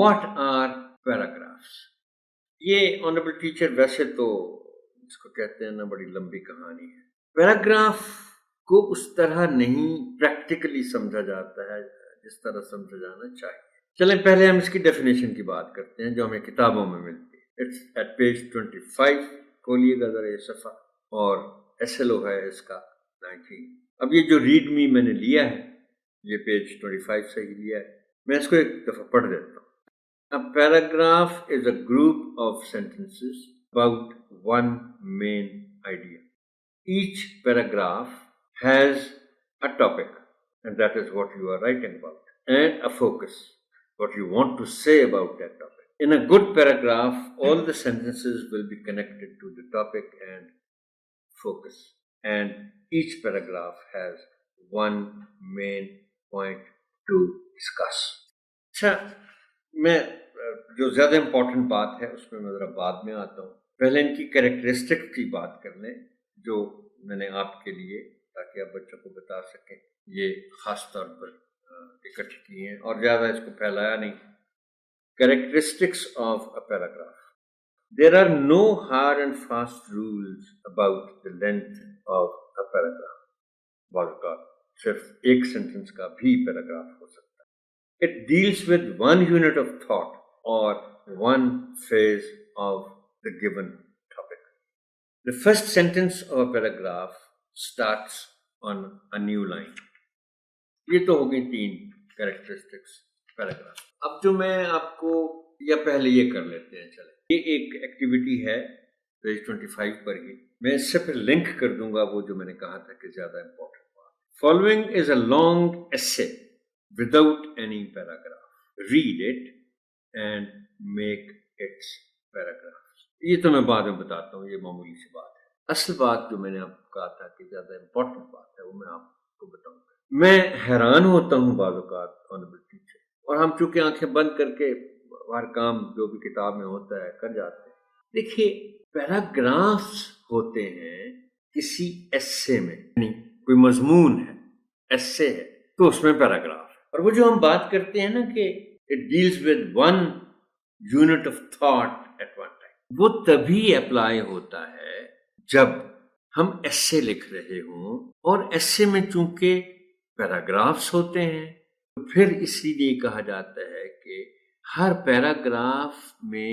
what are paragraphs? یہ honourable teacher ویسے تو اس کو کہتے ہیں نا بڑی لمبی کہانی ہے. پیراگراف کو اس طرح نہیں پریکٹیکلی سمجھا جاتا ہے جس طرح سمجھا جانا چاہیے. چلیں پہلے ہم اس کی ڈیفینیشن کی بات کرتے ہیں جو ہمیں کتابوں میں ملتی ہے. It's at page 25. کھولیے گا ذرا یہ صفحہ اور SLO ہے اس کا 19. اب یہ جو ریڈ می میں نے لیا ہے یہ پیج 25 سے ہی لیا ہے. میں اس کو ایک دفعہ پڑھ دیتا ہوں. A paragraph is a group of sentences about one main idea. Each paragraph has a topic, and that is what you are writing about, and a focus, what you want to say about that topic. In a good paragraph, all the sentences will be connected to the topic and focus, and each paragraph has one main point to discuss. اچھا میں جو زیادہ important بات ہے اس میں ذرا بعد میں آتا ہوں. پہلے ان کی کریکٹرسٹک کی بات کر لیں جو میں نے آپ کے لیے تاکہ آپ بچوں کو بتا سکیں یہ خاص طور پر اکٹھی کی ہیں اور زیادہ اس کو پھیلایا نہیں. Characteristics of a paragraph. There are no hard and fast rules about the length of a paragraph. بعض اوقات صرف ایک سینٹنس کا بھی پیراگراف ہو سکتا ہے. It deals with one unit of thought or one phase of the given topic. The first sentence of a paragraph starts on a new line. یہ تو ہو گئی 3 characteristics پیراگراف. اب جو میں آپ کو یا پہلے یہ کر لیتے ہیں. چلیں یہ ایک ایکٹیویٹی ہے پیج 25 پر ہی. میں اس سے پھر لنک کر دوں گا وہ جو میں نے کہا تھا کہ زیادہ امپورٹنٹ بات. Following is a long essay without any paragraph. Read it and make its paragraphs. یہ تو میں بعد میں بتاتا ہوں, یہ معمولی سی بات ہے. اصل بات جو میں نے آپ کو کہا تھا کہ زیادہ امپورٹنٹ بات ہے وہ میں آپ کو بتاؤں گا. میں حیران ہوتا ہوں بعض اوقات آنریبل ٹیچر, اور ہم چونکہ آنکھیں بند کر کے ہر کام جو بھی کتاب میں ہوتا ہے کر جاتے ہیں. دیکھیے پیراگرافس ہوتے ہیں کسی ایسے میں, یعنی کوئی مضمون ہے, ایسے ہے تو اس میں پیراگراف. اور وہ جو ہم بات کرتے ہیں نا کہ it deals with one unit of thought at one time, وہ تبھی اپلائی ہوتا ہے جب ہم ایسے لکھ رہے ہوں, اور ایسے میں چونکہ پیراگرافس ہوتے ہیں تو پھر اسی لیے کہا جاتا ہے کہ ہر پیراگراف میں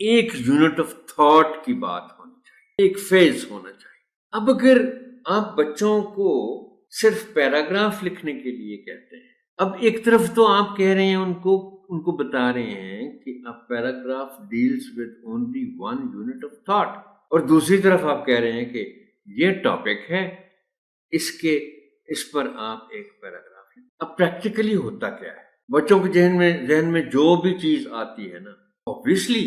ایک یونٹ آف تھاٹ کی بات ہونی چاہیے, ایک فیز ہونا چاہیے. اب اگر آپ بچوں کو صرف پیراگراف لکھنے کے لیے کہتے ہیں, اب ایک طرف تو آپ کہہ رہے ہیں ان کو بتا رہے ہیں کہ a paragraph deals with only one unit of thought, اور دوسری طرف آپ کہہ رہے ہیں کہ یہ ٹاپک ہے, اس پر آپ ایک پیراگراف لیں. اب پریکٹیکلی ہوتا کیا ہے, بچوں کے ذہن میں جو بھی چیز آتی ہے نا obviously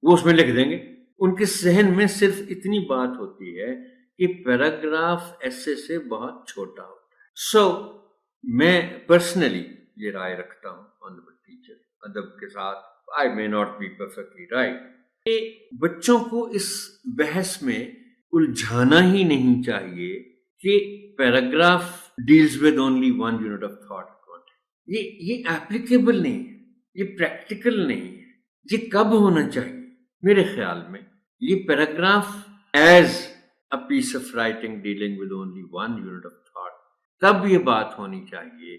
وہ اس میں لکھ دیں گے. ان کے ذہن میں صرف اتنی بات ہوتی ہے کہ پیراگراف ایسے سے بہت چھوٹا ہوتا ہے. سو میں پرسنلی یہ رائے رکھتا ہوں آنریبل ٹیچر, ادب کے ساتھ, I may not be perfectly right, کہ بچوں کو اس بحث میں الجھانا ہی نہیں چاہیے کہ paragraph deals with only one unit of thought. یہ ایپلیکیبل نہیں ہے, یہ پریکٹیکل نہیں ہے. یہ کب ہونا چاہیے میرے خیال میں, یہ paragraph is a piece of writing dealing with only one unit of thought, تب یہ بات ہونی چاہیے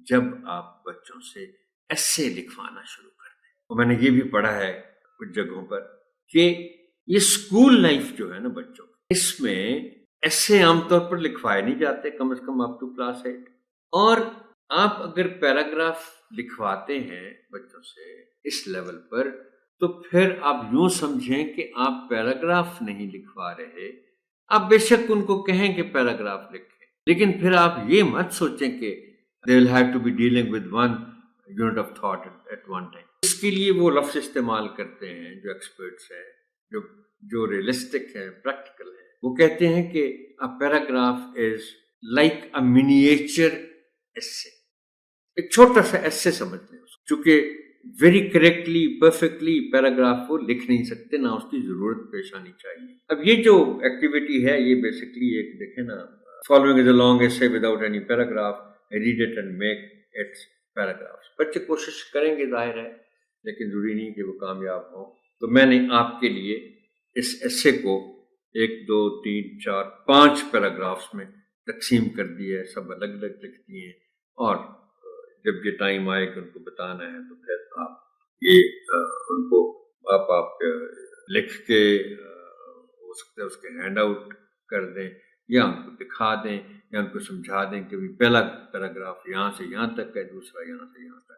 جب آپ بچوں سے ایسے لکھوانا شروع کر دیں. اور میں نے یہ بھی پڑھا ہے کچھ جگہوں پر کہ یہ اسکول لائف جو ہے نا بچوں, اس میں ایسے عام طور پر لکھوائے نہیں جاتے, کم از کم اپ ٹو کلاس 8. اور آپ اگر پیراگراف لکھواتے ہیں بچوں سے اس لیول پر تو پھر آپ یوں سمجھیں کہ آپ پیراگراف نہیں لکھوا رہے. آپ بے شک ان کو کہیں کہ پیراگراف لکھیں, لیکن پھر آپ یہ مت سوچیں کہ they will have to be dealing with one unit of thought at one time. اس کے لیے وہ لفظ استعمال کرتے ہیں جو ایکسپرٹس ہیں, جو ریئلسٹک ہیں, پریکٹیکل ہیں. وہ کہتے ہیں کہ a paragraph is like a miniature essay. ایک چھوٹا سا ایسے سمجھ لیں اس کو, چونکہ ویری کریکٹلی پرفیکٹلی پیراگراف کو لکھ نہیں سکتے, نہ اس کی ضرورت پیش آنی چاہیے. اب یہ جو ایکٹیویٹی ہے یہ بیسکلی ایک دیکھیں نا, following is a long essay without any paragraph, read it and make its paragraphs. بچے کوشش کریں گے ظاہر ہے, لیکن ضروری نہیں کہ وہ کامیاب ہوں. تو میں نے آپ کے لیے اس ایسے کو 1 2 3 4 5 پیراگرافس میں تقسیم کر دیا ہے. سب الگ الگ لکھتی ہیں اور جب یہ ٹائم آئے کہ ان کو بتانا ہے تو پھر آپ یہ ان کو آپ لکھ کے ہو سکتا ہے اس کے ہینڈ آؤٹ کر دیں یا ان کو دکھا دیں یا ان کو سمجھا دیں کہ پہلا پیراگراف یہاں سے یہاں تک ہے, دوسرا یہاں سے یہاں تک.